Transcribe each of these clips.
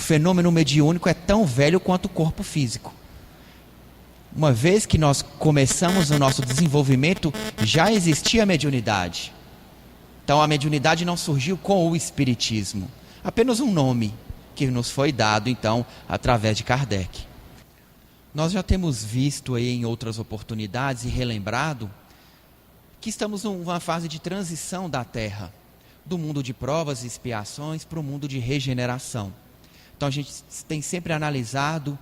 fenômeno mediúnico é tão velho quanto o corpo físico. Uma vez que nós começamos o nosso desenvolvimento, já existia a mediunidade. Então a mediunidade não surgiu com o espiritismo, apenas um nome que nos foi dado então através de Kardec. Nós já temos visto aí em outras oportunidades e relembrado que estamos numa fase de transição da Terra, do mundo de provas e expiações para o mundo de regeneração. Então a gente tem sempre analisado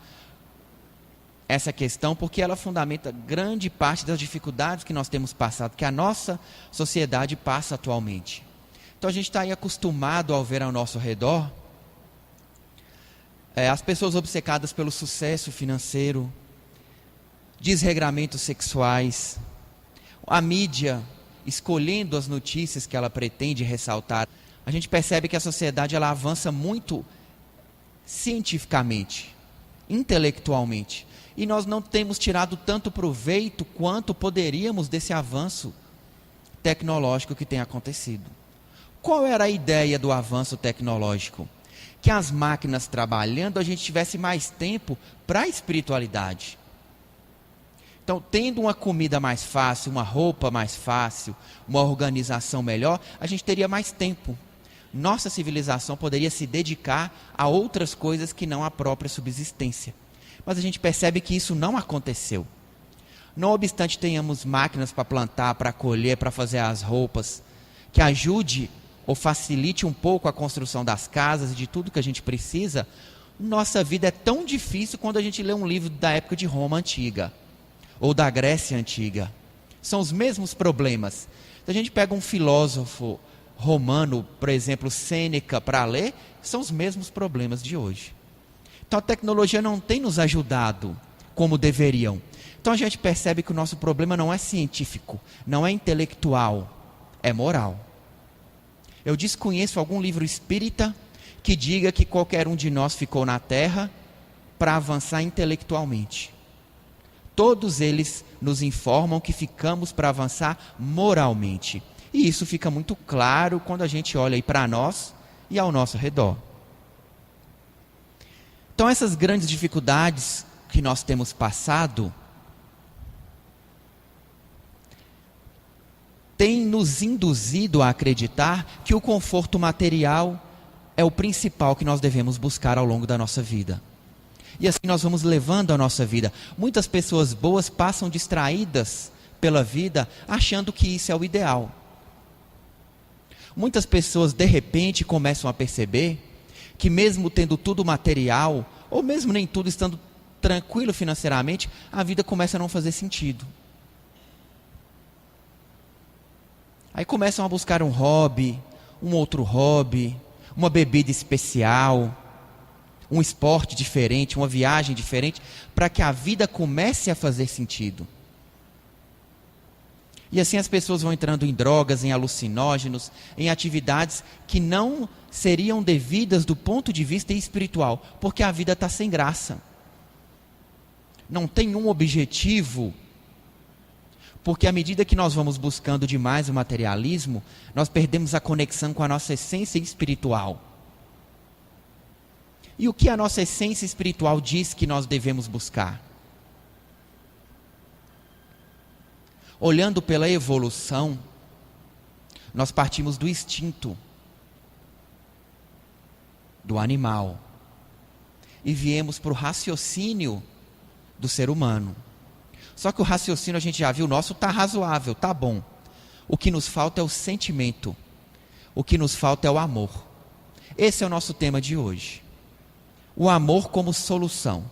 essa questão porque ela fundamenta grande parte das dificuldades que nós temos passado, que a nossa sociedade passa atualmente. Então a gente está aí acostumado ao ver ao nosso redor as pessoas obcecadas pelo sucesso financeiro, desregramentos sexuais, a mídia escolhendo as notícias que ela pretende ressaltar. A gente percebe que a sociedade ela avança muito cientificamente, intelectualmente, e nós não temos tirado tanto proveito quanto poderíamos desse avanço tecnológico que tem acontecido. Qual era a ideia do avanço tecnológico? Que as máquinas trabalhando, a gente tivesse mais tempo para a espiritualidade. Então, tendo uma comida mais fácil, uma roupa mais fácil, uma organização melhor, a gente teria mais tempo. Nossa civilização poderia se dedicar a outras coisas que não a própria subsistência. Mas a gente percebe que isso não aconteceu. Não obstante tenhamos máquinas para plantar, para colher, para fazer as roupas, que ajude ou facilite um pouco a construção das casas e de tudo que a gente precisa, nossa vida é tão difícil quando a gente lê um livro da época de Roma antiga, ou da Grécia antiga. São os mesmos problemas. Se a gente pega um filósofo romano, por exemplo, Sêneca, para ler, são os mesmos problemas de hoje. Então a tecnologia não tem nos ajudado como deveriam. Então a gente percebe que o nosso problema não é científico, não é intelectual, é moral. Eu desconheço algum livro espírita que diga que qualquer um de nós ficou na Terra para avançar intelectualmente. Todos eles nos informam que ficamos para avançar moralmente. E isso fica muito claro quando a gente olha aí para nós e ao nosso redor. Então essas grandes dificuldades que nós temos passado tem nos induzido a acreditar que o conforto material é o principal que nós devemos buscar ao longo da nossa vida. E assim nós vamos levando a nossa vida. Muitas pessoas boas passam distraídas pela vida, achando que isso é o ideal. Muitas pessoas, de repente, começam a perceber que mesmo tendo tudo material, ou mesmo nem tudo estando tranquilo financeiramente, a vida começa a não fazer sentido. Aí começam a buscar um hobby, um outro hobby, uma bebida especial, um esporte diferente, uma viagem diferente, para que a vida comece a fazer sentido. E assim as pessoas vão entrando em drogas, em alucinógenos, em atividades que não seriam devidas do ponto de vista espiritual, porque a vida está sem graça. Não tem um objetivo. Porque à medida que nós vamos buscando demais o materialismo, nós perdemos a conexão com a nossa essência espiritual. E o que a nossa essência espiritual diz que nós devemos buscar? Olhando pela evolução, nós partimos do instinto do animal e viemos para o raciocínio do ser humano. Só que o raciocínio a gente já viu, o nosso está razoável, está bom. O que nos falta é o sentimento. O que nos falta é o amor. Esse é o nosso tema de hoje. O amor como solução.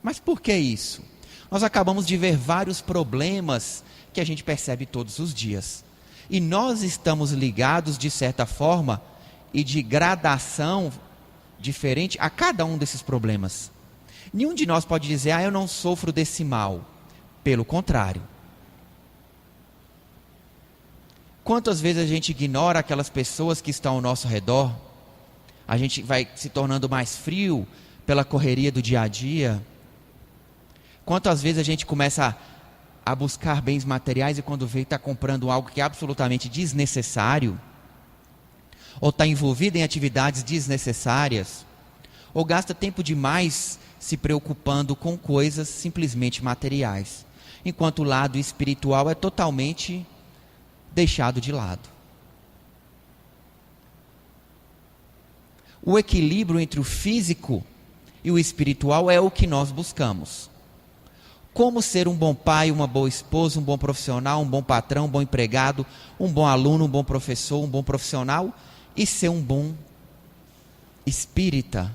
Mas por que isso? Nós acabamos de ver vários problemas que a gente percebe todos os dias. E nós estamos ligados, de certa forma, e de gradação diferente a cada um desses problemas. Nenhum de nós pode dizer, eu não sofro desse mal. Pelo contrário. Quantas vezes a gente ignora aquelas pessoas que estão ao nosso redor? A gente vai se tornando mais frio pela correria do dia a dia. Quantas vezes a gente começa a buscar bens materiais e quando vê está comprando algo que é absolutamente desnecessário? ou está envolvido em atividades desnecessárias, ou gasta tempo demais se preocupando com coisas simplesmente materiais, enquanto o lado espiritual é totalmente deixado de lado. O equilíbrio entre o físico e o espiritual é o que nós buscamos. Como ser um bom pai, uma boa esposa, um bom profissional, um bom patrão, um bom empregado, um bom aluno, um bom professor, um bom profissional e ser um bom espírita,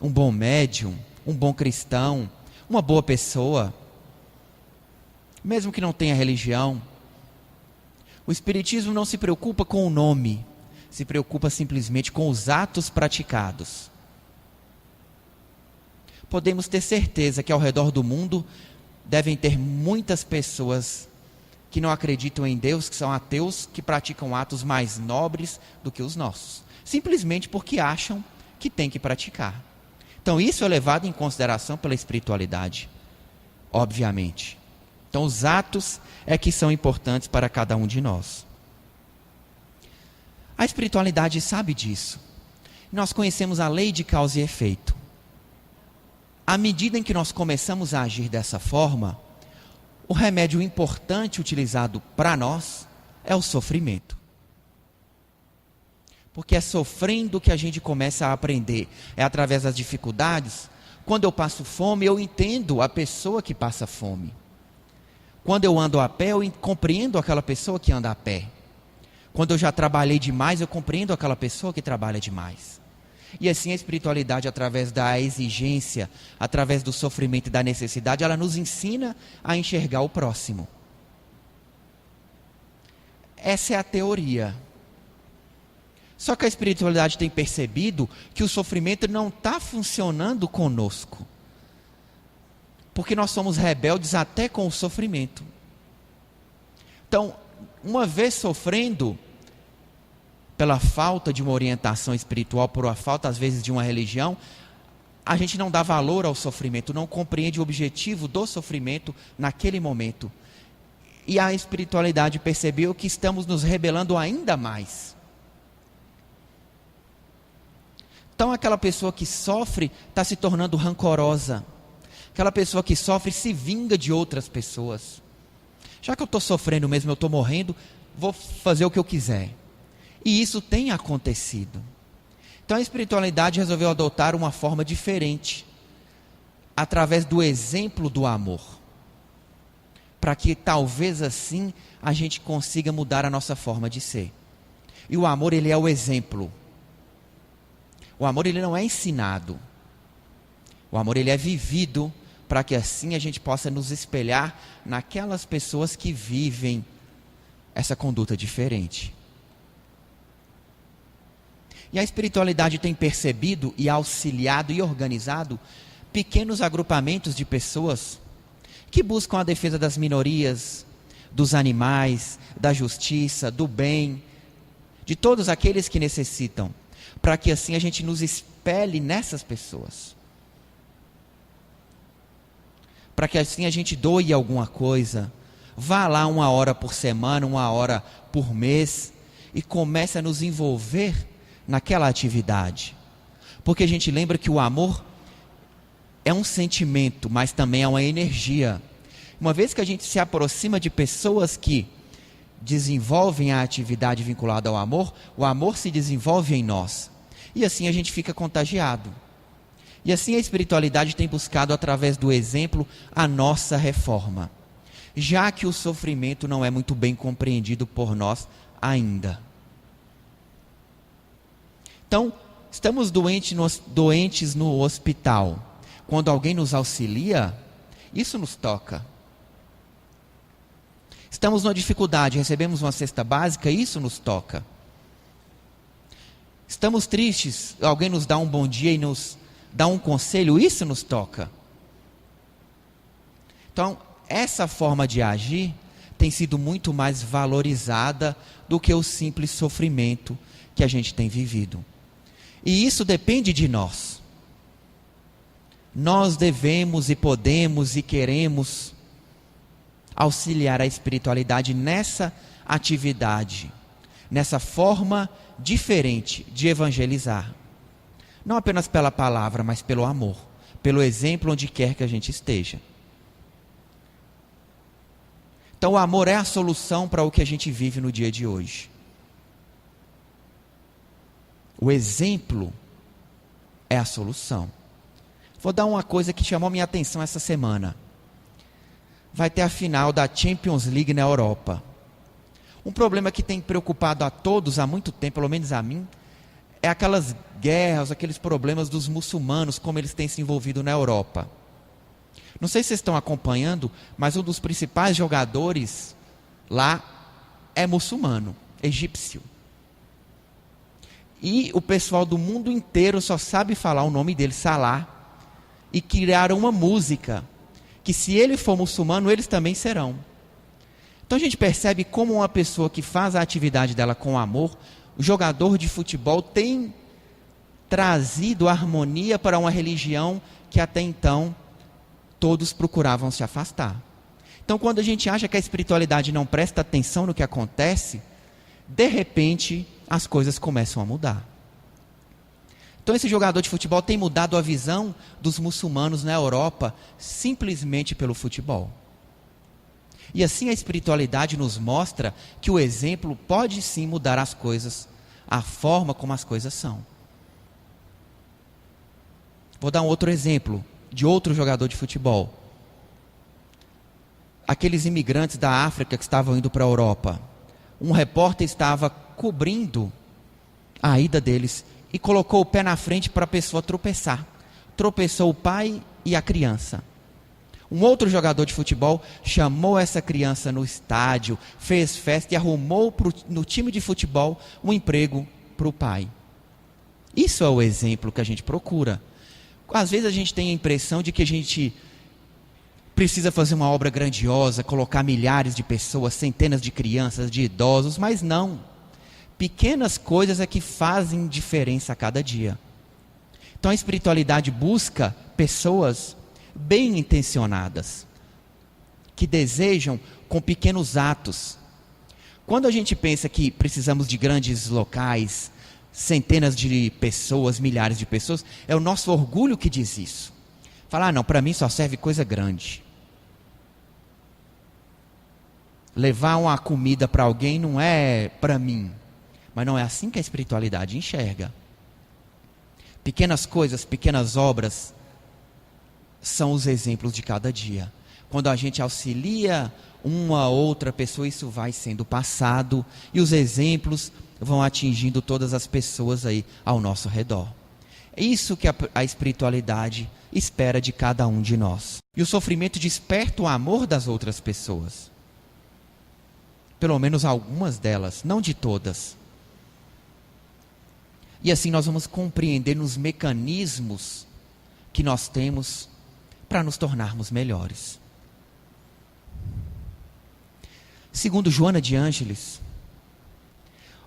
um bom médium, um bom cristão, uma boa pessoa, mesmo que não tenha religião. O espiritismo não se preocupa com o nome, se preocupa simplesmente com os atos praticados. Podemos ter certeza que ao redor do mundo devem ter muitas pessoas que não acreditam em Deus, que são ateus, que praticam atos mais nobres do que os nossos, simplesmente porque acham que tem que praticar. Então isso é levado em consideração pela espiritualidade, obviamente. Então os atos é que são importantes para cada um de nós. A espiritualidade sabe disso. Nós conhecemos a lei de causa e efeito. À medida em que nós começamos a agir dessa forma, o remédio importante utilizado para nós é o sofrimento. Porque é sofrendo que a gente começa a aprender. É através das dificuldades. Quando eu passo fome, eu entendo a pessoa que passa fome. Quando eu ando a pé, eu compreendo aquela pessoa que anda a pé. Quando eu já trabalhei demais, eu compreendo aquela pessoa que trabalha demais. E assim a espiritualidade, através da exigência, através do sofrimento e da necessidade, ela nos ensina a enxergar o próximo. Essa é a teoria. Só que a espiritualidade tem percebido que o sofrimento não está funcionando conosco. Porque nós somos rebeldes até com o sofrimento. Então, uma vez sofrendo pela falta de uma orientação espiritual, por a falta às vezes de uma religião, a gente não dá valor ao sofrimento, não compreende o objetivo do sofrimento naquele momento. E a espiritualidade percebeu que estamos nos rebelando ainda mais. Então aquela pessoa que sofre está se tornando rancorosa. Aquela pessoa que sofre se vinga de outras pessoas. Já que eu estou sofrendo mesmo, eu estou morrendo, vou fazer o que eu quiser. E isso tem acontecido. Então a espiritualidade resolveu adotar uma forma diferente, através do exemplo do amor, para que talvez assim a gente consiga mudar a nossa forma de ser. E o amor, ele é o exemplo. O amor, ele não é ensinado. O amor, ele é vivido, para que assim a gente possa nos espelhar naquelas pessoas que vivem essa conduta diferente. E a espiritualidade tem percebido e auxiliado e organizado pequenos agrupamentos de pessoas que buscam a defesa das minorias, dos animais, da justiça, do bem, de todos aqueles que necessitam, para que assim a gente nos espelhe nessas pessoas. Para que assim a gente doe alguma coisa, vá lá 1 hora por semana, 1 hora por mês e comece a nos envolver naquela atividade. Porque a gente lembra que o amor é um sentimento, mas também é uma energia. Uma vez que a gente se aproxima de pessoas que desenvolvem a atividade vinculada ao amor, o amor se desenvolve em nós. E assim a gente fica contagiado. E assim a espiritualidade tem buscado, através do exemplo, a nossa reforma. Já que o sofrimento não é muito bem compreendido por nós ainda. Então, estamos doentes no hospital. Quando alguém nos auxilia, isso nos toca. Estamos numa dificuldade, recebemos uma cesta básica, isso nos toca. Estamos tristes, alguém nos dá um bom dia e nos dá um conselho, isso nos toca. Então, essa forma de agir tem sido muito mais valorizada do que o simples sofrimento que a gente tem vivido. E isso depende de nós. Nós devemos e podemos e queremos auxiliar a espiritualidade nessa atividade, nessa forma diferente de evangelizar. Não apenas pela palavra, mas pelo amor, pelo exemplo onde quer que a gente esteja. Então o amor é a solução para o que a gente vive no dia de hoje. O exemplo é a solução. Vou dar uma coisa que chamou minha atenção essa semana. Vai ter a final da Champions League na Europa. Um problema que tem preocupado a todos há muito tempo, pelo menos a mim, é aquelas guerras, aqueles problemas dos muçulmanos, como eles têm se envolvido na Europa. Não sei se vocês estão acompanhando, mas um dos principais jogadores lá é muçulmano, egípcio. E o pessoal do mundo inteiro só sabe falar o nome dele, Salah, e criaram uma música que se ele for muçulmano, eles também serão. Então a gente percebe como uma pessoa que faz a atividade dela com amor, o jogador de futebol tem trazido harmonia para uma religião que até então todos procuravam se afastar. Então quando a gente acha que a espiritualidade não presta atenção no que acontece, de repente as coisas começam a mudar. Então esse jogador de futebol tem mudado a visão dos muçulmanos na Europa simplesmente pelo futebol. E assim a espiritualidade nos mostra que o exemplo pode sim mudar as coisas, a forma como as coisas são. Vou dar um outro exemplo de outro jogador de futebol. Aqueles imigrantes da África que estavam indo para a Europa. Um repórter estava cobrindo a ida deles e colocou o pé na frente para a pessoa tropeçar. Tropeçou o pai e a criança. Um outro jogador de futebol chamou essa criança no estádio, fez festa e arrumou no time de futebol um emprego para o pai. Isso é o exemplo que a gente procura. Às vezes a gente tem a impressão de que a gente precisa fazer uma obra grandiosa, colocar milhares de pessoas, centenas de crianças, de idosos, mas não. Pequenas coisas é que fazem diferença a cada dia. Então a espiritualidade busca pessoas bem intencionadas, que desejam com pequenos atos. Quando a gente pensa que precisamos de grandes locais, centenas de pessoas, milhares de pessoas, é o nosso orgulho que diz isso. Falar, não, para mim só serve coisa grande. Levar uma comida para alguém não é para mim. Mas não é assim que a espiritualidade enxerga. Pequenas coisas, pequenas obras são os exemplos de cada dia. Quando a gente auxilia uma outra pessoa, isso vai sendo passado e os exemplos vão atingindo todas as pessoas aí ao nosso redor. É isso que a espiritualidade espera de cada um de nós. E o sofrimento desperta o amor das outras pessoas. Pelo menos algumas delas, não de todas. E assim nós vamos compreender os mecanismos que nós temos para nos tornarmos melhores. Segundo Joana de Ângeles,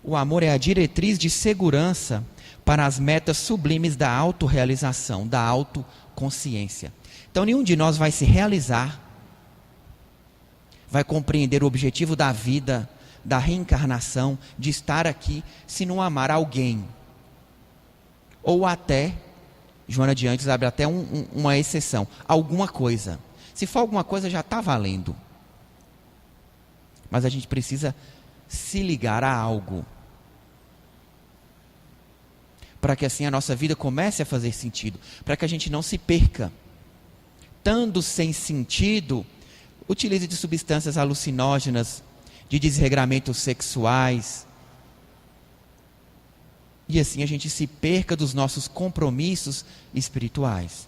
o amor é a diretriz de segurança para as metas sublimes da autorrealização, da autoconsciência. Então nenhum de nós vai se realizar, vai compreender o objetivo da vida, da reencarnação, de estar aqui, se não amar alguém. Ou até, Joana de Ângeles abre até uma exceção, alguma coisa. Se for alguma coisa já está valendo. Mas a gente precisa se ligar a algo. Para que assim a nossa vida comece a fazer sentido. Para que a gente não se perca. Estando sem sentido, utilize de substâncias alucinógenas, de desregramentos sexuais. E assim a gente se perca dos nossos compromissos espirituais.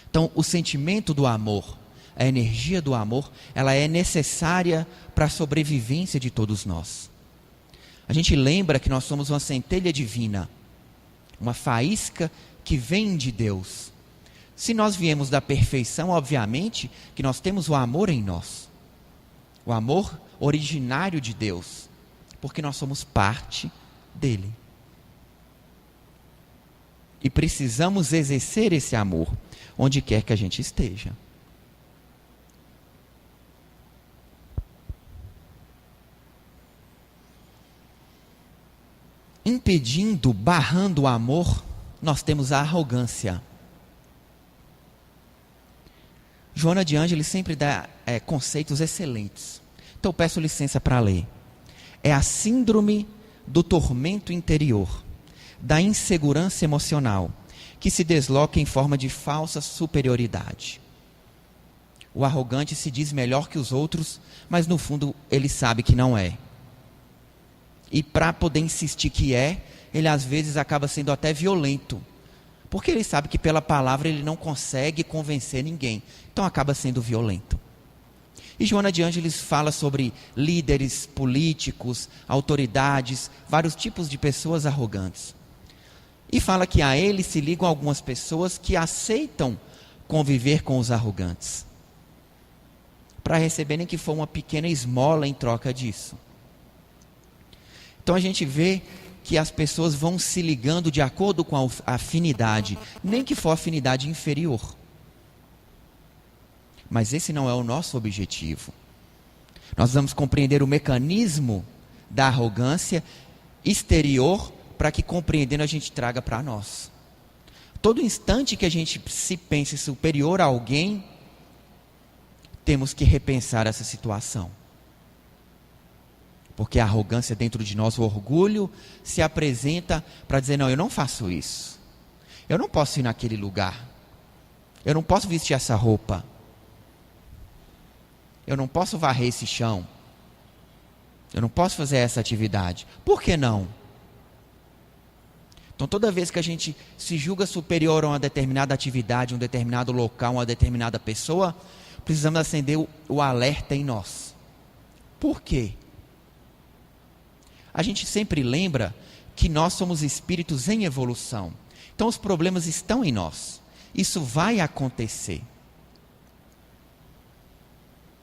Então, o sentimento do amor, a energia do amor, ela é necessária para a sobrevivência de todos nós. A gente lembra que nós somos uma centelha divina, uma faísca que vem de Deus. Se nós viemos da perfeição, obviamente que nós temos o amor em nós. O amor originário de Deus, porque nós somos parte dele. E precisamos exercer esse amor onde quer que a gente esteja. impedindo, barrando o amor, nós temos a arrogância. Joana de Ângeles sempre dá conceitos excelentes. Então eu peço licença para ler. É a síndrome do tormento interior, da insegurança emocional, que se desloca em forma de falsa superioridade. O arrogante se diz melhor que os outros, mas no fundo ele sabe que não é. E para poder insistir que é, ele às vezes acaba sendo até violento. Porque ele sabe que pela palavra ele não consegue convencer ninguém. Então acaba sendo violento. E Joana de Ângeles fala sobre líderes políticos, autoridades, vários tipos de pessoas arrogantes. E fala que a ele se ligam algumas pessoas que aceitam conviver com os arrogantes, para receberem que for uma pequena esmola em troca disso. Então a gente vê que as pessoas vão se ligando de acordo com a afinidade, nem que for afinidade inferior. Mas esse não é o nosso objetivo. Nós vamos compreender o mecanismo da arrogância exterior para que, compreendendo, a gente traga para nós. Todo instante que a gente se pense superior a alguém, temos que repensar essa situação. Porque a arrogância dentro de nós, o orgulho, se apresenta para dizer, não, eu não faço isso. Eu não posso ir naquele lugar. Eu não posso vestir essa roupa. Eu não posso varrer esse chão. Eu não posso fazer essa atividade. Por que não? Então, toda vez que a gente se julga superior a uma determinada atividade, um determinado local, uma determinada pessoa, precisamos acender o alerta em nós. Por quê? A gente sempre lembra que nós somos espíritos em evolução. Então, os problemas estão em nós. Isso vai acontecer.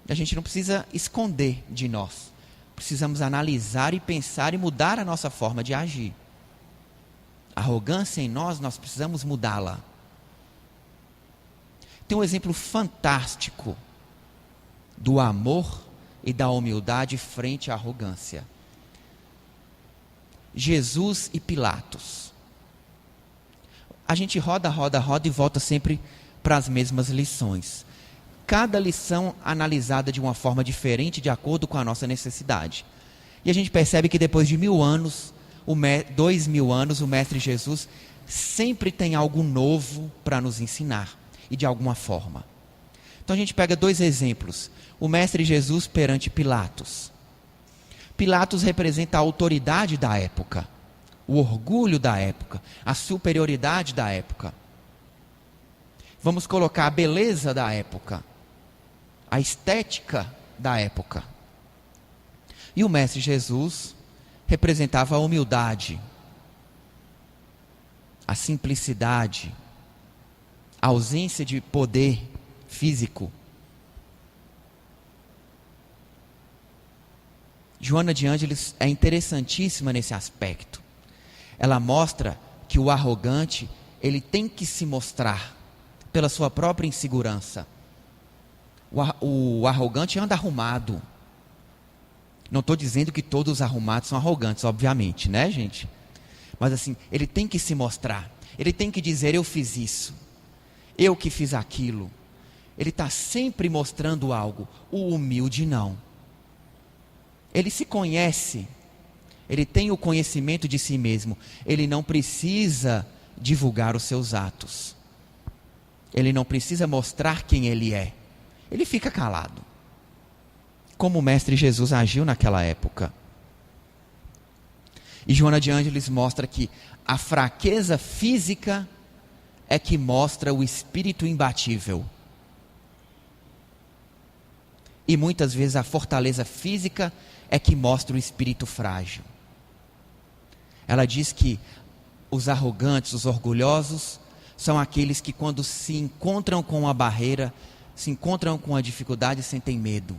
A gente não precisa esconder de nós. Precisamos analisar e pensar e mudar a nossa forma de agir. A arrogância em nós precisamos mudá-la. Tem um exemplo fantástico do amor e da humildade frente à arrogância. Jesus e Pilatos. A gente roda e volta sempre para as mesmas lições. Cada lição analisada de uma forma diferente, de acordo com a nossa necessidade. E a gente percebe que depois de 1000 anos, 2000 anos, o Mestre Jesus sempre tem algo novo para nos ensinar, e de alguma forma. Então a gente pega 2 exemplos. O Mestre Jesus perante Pilatos. Pilatos representa a autoridade da época, o orgulho da época, a superioridade da época. Vamos colocar a beleza da época, a estética da época. E o Mestre Jesus representava a humildade, a simplicidade, a ausência de poder físico. Joana de Ângeles é interessantíssima nesse aspecto. Ela mostra que o arrogante, ele tem que se mostrar pela sua própria insegurança. O arrogante anda arrumado. Não estou dizendo que todos os arrumados são arrogantes, obviamente, né, gente? Mas assim, ele tem que se mostrar. Ele tem que dizer, eu fiz isso. Eu que fiz aquilo. Ele está sempre mostrando algo. O humilde não. Ele se conhece. Ele tem o conhecimento de si mesmo. Ele não precisa divulgar os seus atos. Ele não precisa mostrar quem ele é. Ele fica calado. Como o Mestre Jesus agiu naquela época. E Joana de Ângeles mostra que a fraqueza física é que mostra o espírito imbatível. E muitas vezes a fortaleza física é que mostra o espírito frágil. Ela diz que os arrogantes, os orgulhosos, são aqueles que quando se encontram com uma barreira, se encontram com a dificuldade, sentem medo.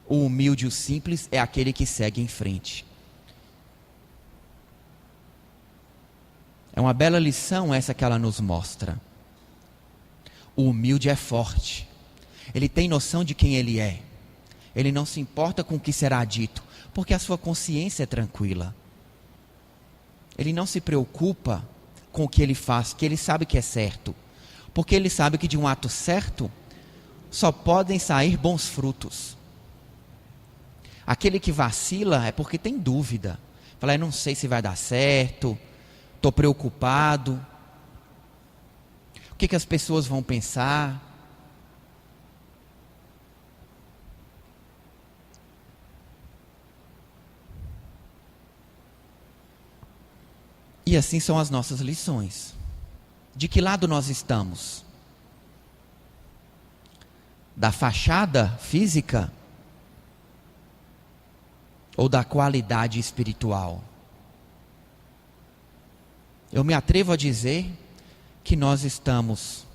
O humilde e o simples é aquele que segue em frente. É uma bela lição essa que ela nos mostra. O humilde é forte. Ele tem noção de quem ele é. Ele não se importa com o que será dito, porque a sua consciência é tranquila. ele não se preocupa com o que ele faz, que ele sabe que é certo. Porque ele sabe que de um ato certo só podem sair bons frutos. Aquele que vacila é porque tem dúvida. Fala, eu não sei se vai dar certo, estou preocupado. O que as pessoas vão pensar? E assim são as nossas lições. De que lado nós estamos? Da fachada física? Ou da qualidade espiritual? Eu me atrevo a dizer que nós estamos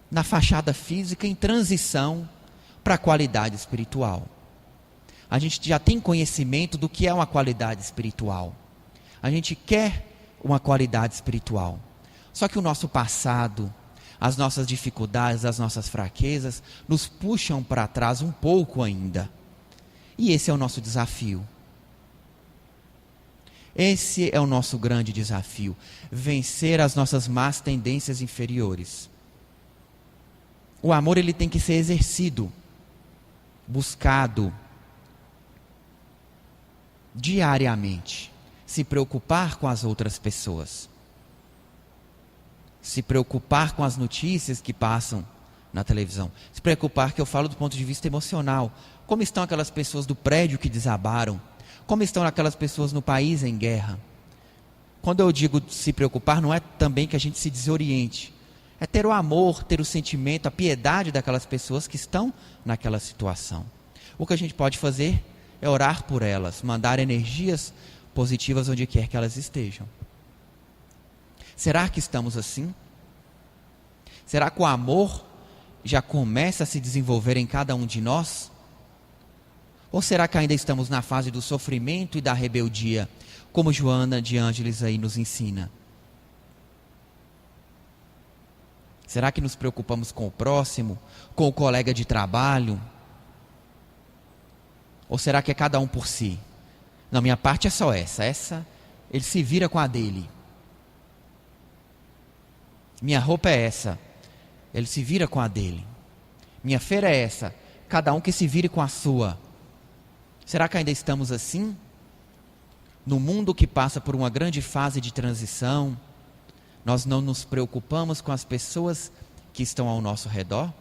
na fachada física em transição para a qualidade espiritual. A gente já tem conhecimento do que é uma qualidade espiritual. A gente quer uma qualidade espiritual. Só que o nosso passado, as nossas dificuldades, as nossas fraquezas, nos puxam para trás um pouco ainda. E esse é o nosso desafio. Esse é o nosso grande desafio. Vencer as nossas más tendências inferiores. O amor, ele tem que ser exercido, buscado, diariamente. Se preocupar com as outras pessoas. Se preocupar com as notícias que passam na televisão. Se preocupar, que eu falo do ponto de vista emocional. Como estão aquelas pessoas do prédio que desabaram? Como estão aquelas pessoas no país em guerra? Quando eu digo se preocupar, não é também que a gente se desoriente. É ter o amor, ter o sentimento, a piedade daquelas pessoas que estão naquela situação. O que a gente pode fazer é orar por elas, mandar energias positivas onde quer que elas estejam. Será que estamos assim? Será que o amor já começa a se desenvolver em cada um de nós? Ou será que ainda estamos na fase do sofrimento e da rebeldia, como Joana de Ângeles aí nos ensina? Será que nos preocupamos com o próximo, com o colega de trabalho? Ou será que é cada um por si? Não, minha parte é só essa ele se vira com a dele. Minha roupa é essa, ele se vira com a dele. Minha feira é essa, cada um que se vire com a sua. Será que ainda estamos assim? No mundo que passa por uma grande fase de transição, nós não nos preocupamos com as pessoas que estão ao nosso redor?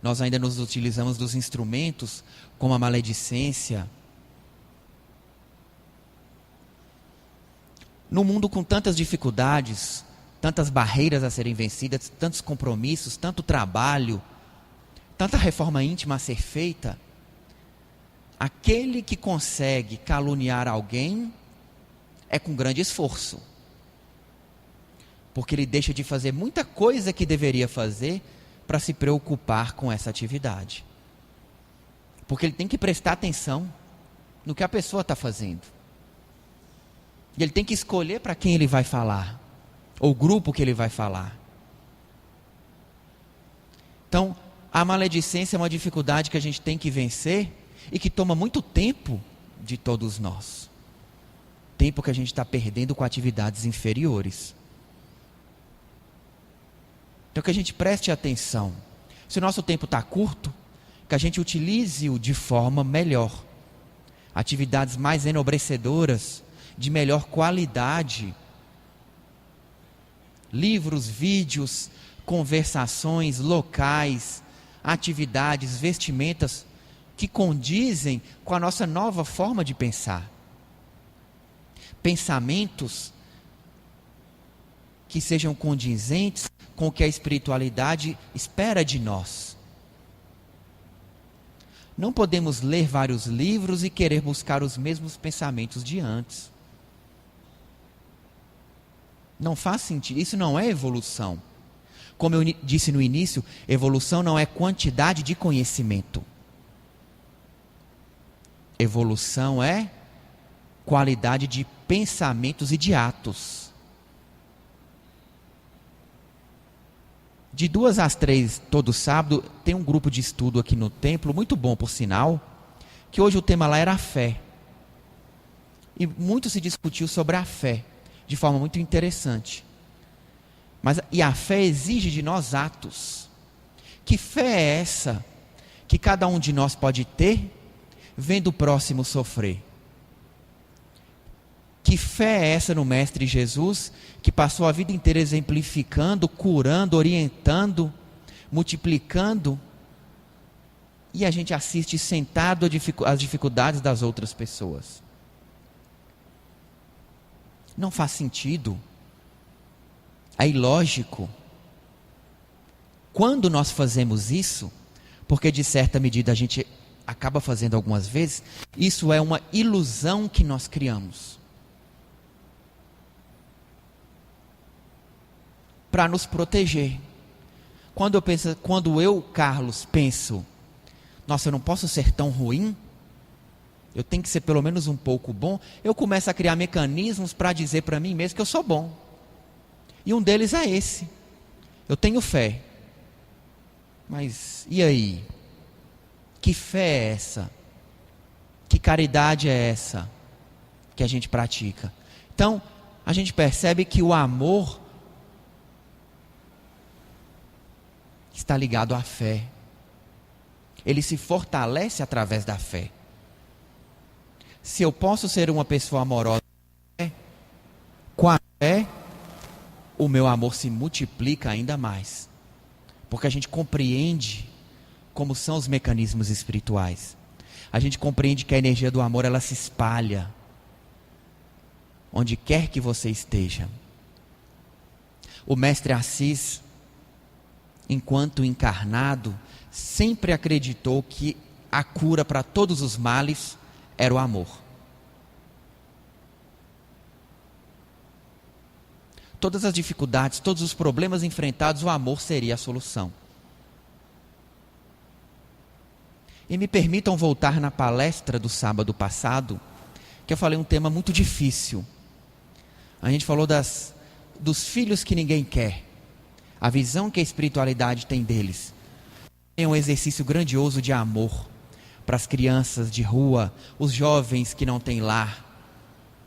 Nós ainda nos utilizamos dos instrumentos como a maledicência. No mundo com tantas dificuldades, tantas barreiras a serem vencidas, tantos compromissos, tanto trabalho, tanta reforma íntima a ser feita, aquele que consegue caluniar alguém é com grande esforço. Porque ele deixa de fazer muita coisa que deveria fazer para se preocupar com essa atividade. Porque ele tem que prestar atenção no que a pessoa está fazendo. E ele tem que escolher para quem ele vai falar, ou o grupo que ele vai falar. Então, a maledicência é uma dificuldade que a gente tem que vencer e que toma muito tempo de todos nós. Tempo que a gente está perdendo com atividades inferiores. Então que a gente preste atenção. Se o nosso tempo está curto, que a gente utilize-o de forma melhor. Atividades mais enobrecedoras, de melhor qualidade. Livros, vídeos, conversações, locais, atividades, vestimentas que condizem com a nossa nova forma de pensar. Pensamentos que sejam condizentes com o que a espiritualidade espera de nós. Não podemos ler vários livros e querer buscar os mesmos pensamentos de antes. Não faz sentido, isso não é evolução. Como eu disse no início, evolução não é quantidade de conhecimento. Evolução é qualidade de pensamentos e de atos. De 2 às 3, todo sábado, tem um grupo de estudo aqui no templo, muito bom por sinal, que hoje o tema lá era a fé. E muito se discutiu sobre a fé, de forma muito interessante. E a fé exige de nós atos. Que fé é essa que cada um de nós pode ter, vendo o próximo sofrer? Que fé é essa no Mestre Jesus, que passou a vida inteira exemplificando, curando, orientando, multiplicando, e a gente assiste sentado às dificuldades das outras pessoas? Não faz sentido. É ilógico. Quando nós fazemos isso, porque de certa medida a gente acaba fazendo algumas vezes, isso é uma ilusão que nós criamos para nos proteger. Quando eu, Carlos, penso, nossa, eu não posso ser tão ruim, eu tenho que ser pelo menos um pouco bom, eu começo a criar mecanismos para dizer para mim mesmo que eu sou bom. E um deles é esse: eu tenho fé. Mas e aí? Que fé é essa? Que caridade é essa que a gente pratica? Então, a gente percebe que o amor está ligado à fé. Ele se fortalece através da fé. Se eu posso ser uma pessoa amorosa com a fé, o meu amor se multiplica ainda mais. Porque a gente compreende como são os mecanismos espirituais. A gente compreende que a energia do amor, ela se espalha onde quer que você esteja. O Mestre Assis, enquanto encarnado, sempre acreditou que a cura para todos os males era o amor. Todas as dificuldades, todos os problemas enfrentados, o amor seria a solução. E me permitam voltar na palestra do sábado passado, que eu falei um tema muito difícil. A gente falou dos filhos que ninguém quer, a visão que a espiritualidade tem deles. É um exercício grandioso de amor para as crianças de rua, os jovens que não têm lar,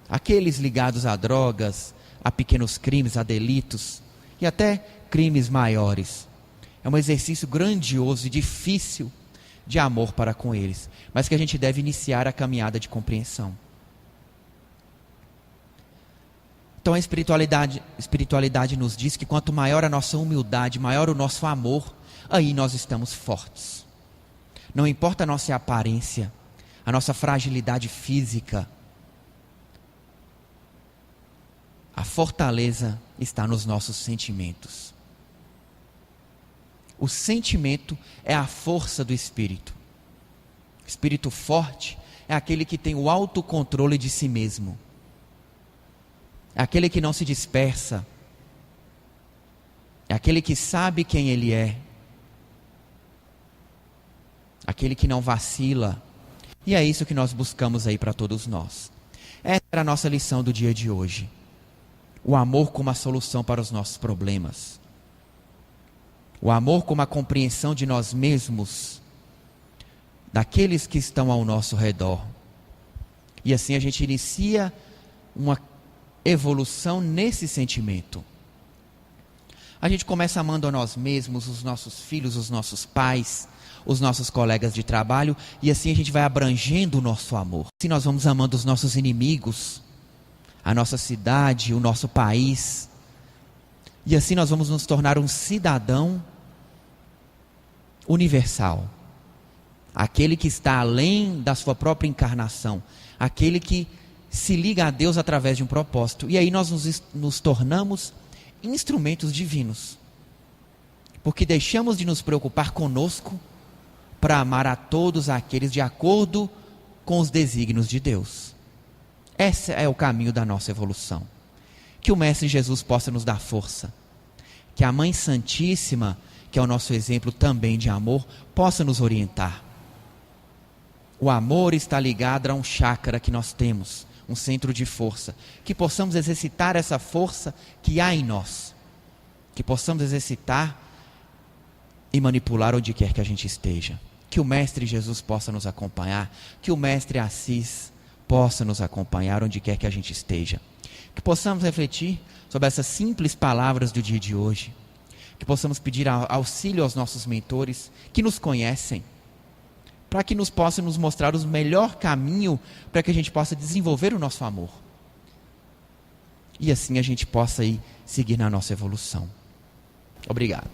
aqueles ligados a drogas, a pequenos crimes, a delitos e até crimes maiores. É um exercício grandioso e difícil de amor para com eles, mas que a gente deve iniciar a caminhada de compreensão. Então a espiritualidade nos diz que quanto maior a nossa humildade, maior o nosso amor, aí nós estamos fortes. Não importa a nossa aparência, a nossa fragilidade física, a fortaleza está nos nossos sentimentos. O sentimento é a força do espírito. O espírito forte é aquele que tem o autocontrole de si mesmo. É aquele que não se dispersa. É aquele que sabe quem ele é. Aquele que não vacila. E é isso que nós buscamos aí para todos nós. Essa era a nossa lição do dia de hoje. O amor como a solução para os nossos problemas. O amor como a compreensão de nós mesmos, daqueles que estão ao nosso redor. E assim a gente inicia uma evolução nesse sentimento. A gente começa amando a nós mesmos, os nossos filhos, os nossos pais, os nossos colegas de trabalho, e assim a gente vai abrangendo o nosso amor. Assim nós vamos amando os nossos inimigos, a nossa cidade, o nosso país. E assim nós vamos nos tornar um cidadão universal. Aquele que está além da sua própria encarnação. Aquele que se liga a Deus através de um propósito. E aí nós nos tornamos instrumentos divinos. Porque deixamos de nos preocupar conosco para amar a todos aqueles de acordo com os desígnios de Deus. Esse é o caminho da nossa evolução. Que o Mestre Jesus possa nos dar força. Que a Mãe Santíssima, que é o nosso exemplo também de amor, possa nos orientar. O amor está ligado a um chakra que nós temos, um centro de força. Que possamos exercitar essa força que há em nós. Que possamos exercitar e manipular onde quer que a gente esteja. Que Que o Mestre Jesus possa nos acompanhar, que o Mestre Assis possa nos acompanhar onde quer que a gente esteja. Que possamos refletir sobre essas simples palavras do dia de hoje. Que possamos pedir auxílio aos nossos mentores que nos conhecem, para que nos possam nos mostrar o melhor caminho para que a gente possa desenvolver o nosso amor. E assim a gente possa ir seguir na nossa evolução. Obrigado.